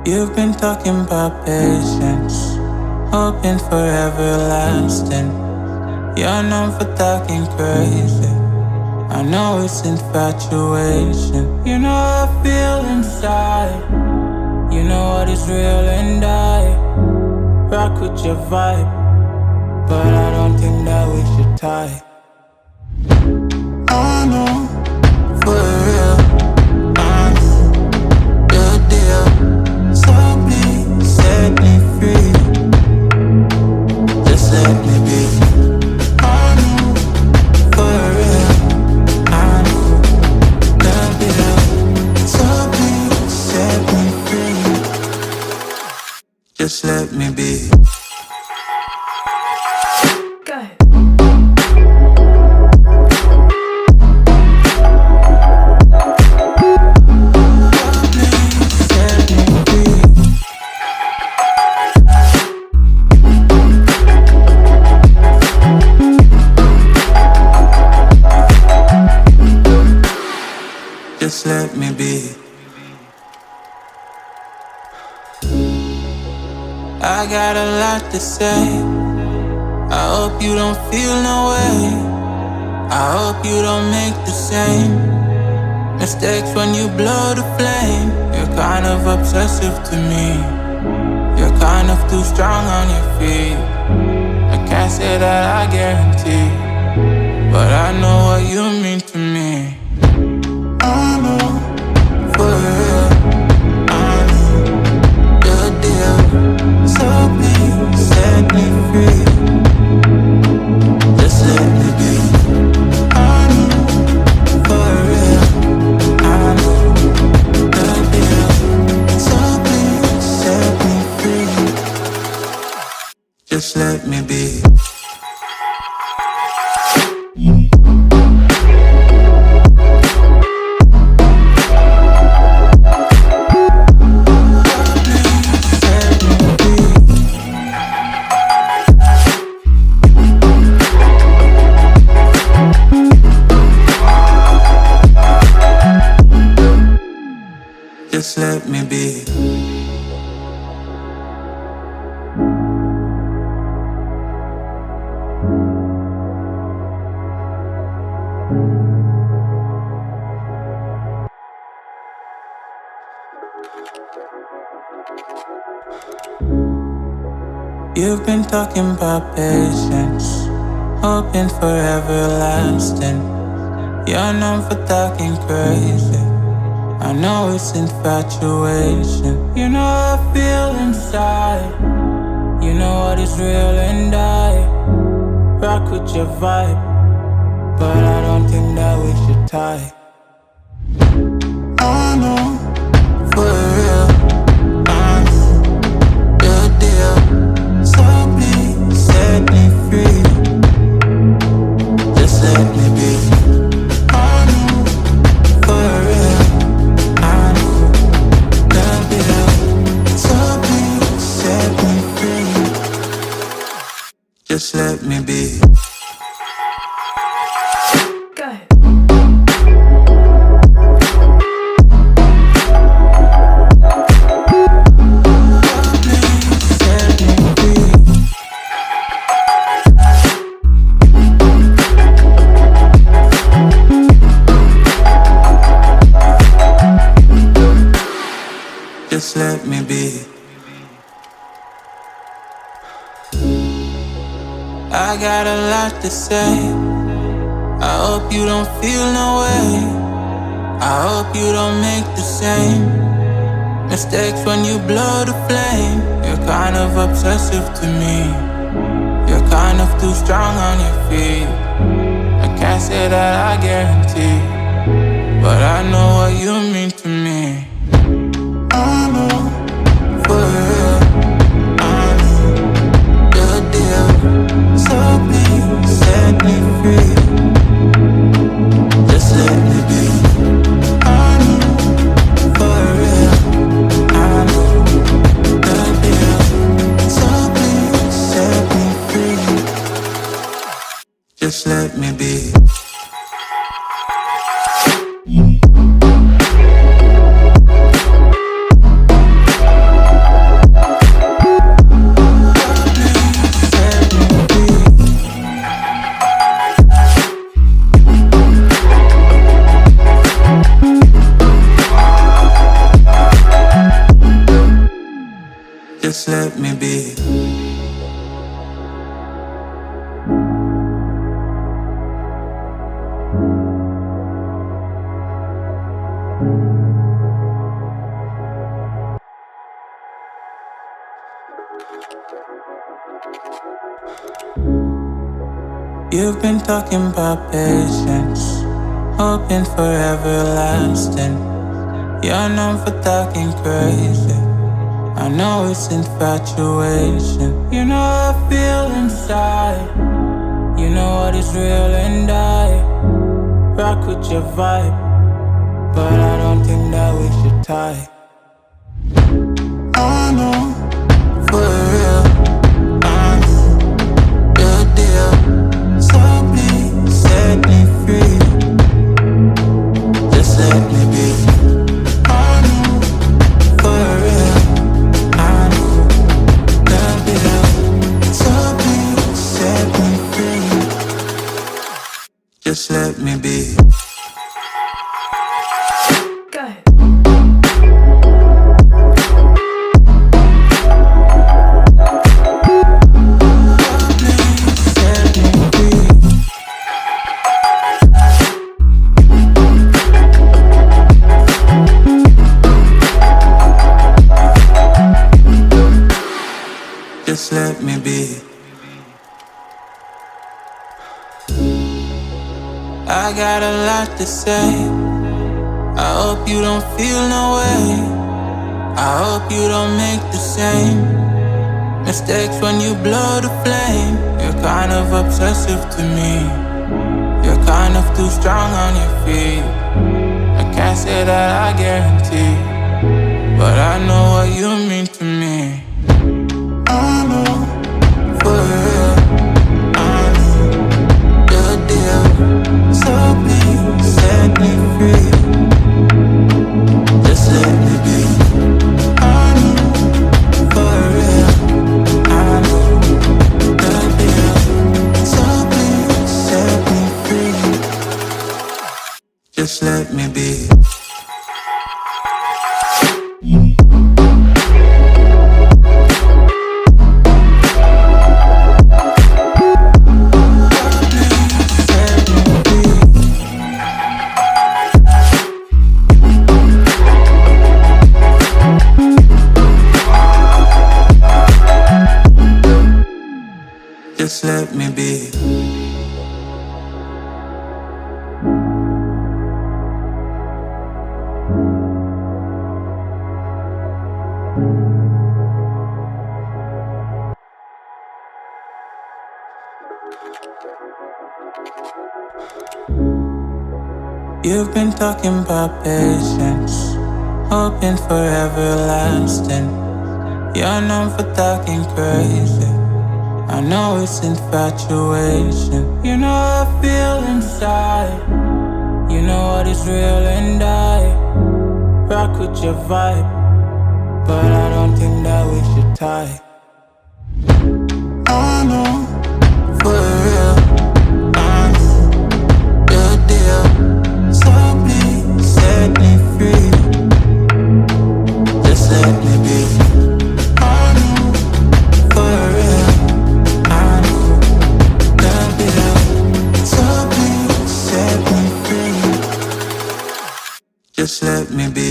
You've been talking about patience, hoping for everlasting. You're known for talking crazy. I know it's infatuation. You know how I feel inside. You know what is real, and I rock with your vibe, but I don't think that we should tie. I know, for real, I'm your deal. So please set me free. Just let me be. I know, for real, I'm the deal. So please set me free. Just let me be. Just let me be. I got a lot to say. I hope you don't feel no way. I hope you don't make the same mistakes when you blow the flame. You're kind of obsessive to me. You're kind of too strong on your feet. I can't say that I guarantee, but I know what you mean to me. I know, for real, I'm your deal. So please set me free. Just let me be. I know, for real, I'm the deal. So please set me free. Just let me be. Just let me be. You've been talking about patience, hoping for everlasting. You're known for talking crazy. I know it's infatuation. You know how I feel inside. You know what is real, and I rock with your vibe, but I don't think that we should tie. I know, for real, I'm your deal. So please set me free. Just let me be. I know, for real, I'm the deal. So please set me free. Just let me be. Just let me be. I got a lot to say. I hope you don't feel no way. I hope you don't make the same mistakes when you blow the flame. You're kind of obsessive to me. You're kind of too strong on your feet. I can't say that I guarantee, but I know what you mean to me. I know, for real, I'm your deal. So please set me free. Just let me be. I know, for real, I'm the deal. So please set me free. Just let me be. Just let me be. You've been talking about patience, hoping for everlasting. You're known for talking crazy. I know it's infatuation. You know how I feel inside. You know what is real and I rock with your vibe, but I don't think that we should tie. I know, for real, I know your deal. So please set me free. Just let me be. I know, for real, I know the deal. So please set me free. Just let me be. Just let me be. I got a lot to say. I hope you don't feel no way. I hope you don't make the same mistakes when you blow the flame. You're kind of obsessive to me. You're kind of too strong on your feet. I can't say that I guarantee, but I know what you mean to me. I know, for real, I know the deal. So please set me free. Just let me be. I know, for real, I know the deal. So please set me free. Just let me be. Just let me be. You've been talking about patience, hoping for everlasting. You're known for talking crazy. I know it's infatuation. You know how I feel inside. You know what is real and I rock with your vibe, but I don't think that we should tie. I know, for real, I know the deal. So please set me free. Just let me be. I know, for real, I know the deal. So please set me free. Just let me be.